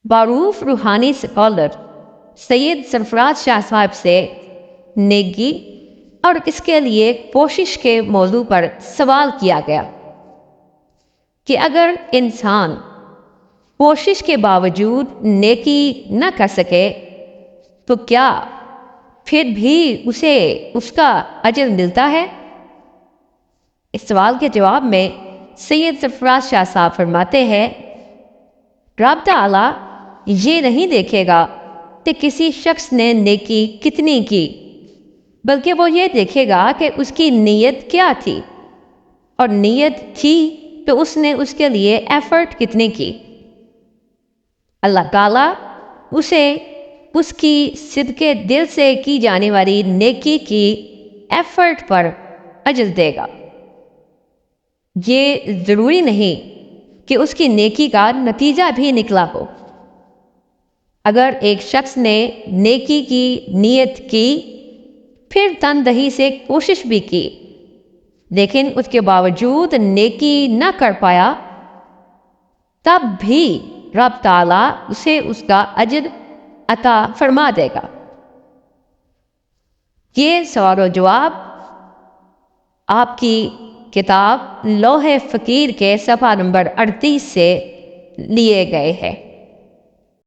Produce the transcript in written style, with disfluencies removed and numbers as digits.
معروف روحانی اسکالر سید سرفراز شاہ صاحب سے نیکی اور اس کے لیے کوشش کے موضوع پر سوال کیا گیا کہ اگر انسان کوشش کے باوجود نیکی نہ کر سکے تو کیا پھر بھی اسے اس کا اجر ملتا ہے؟ اس سوال کے جواب میں سید سرفراز شاہ صاحب فرماتے ہیں، رب تعالیٰ یہ نہیں دیکھے گا کہ کسی شخص نے نیکی کتنی کی، بلکہ وہ یہ دیکھے گا کہ اس کی نیت کیا تھی، اور نیت تھی تو اس نے اس کے لیے ایفرٹ کتنی کی۔ اللہ تعالیٰ اسے اس کی صدقے دل سے کی جانے والی نیکی کی ایفرٹ پر اجر دے گا۔ یہ ضروری نہیں کہ اس کی نیکی کا نتیجہ بھی نکلا ہو۔ اگر ایک شخص نے نیکی کی نیت کی، پھر تندہی سے کوشش بھی کی، لیکن اس کے باوجود نیکی نہ کر پایا، تب بھی رب تعالیٰ اسے اس کا اجر عطا فرما دے گا۔ یہ سوال و جواب آپ کی کتاب لوح فقیر کے صفحہ نمبر 38 سے لیے گئے ہیں۔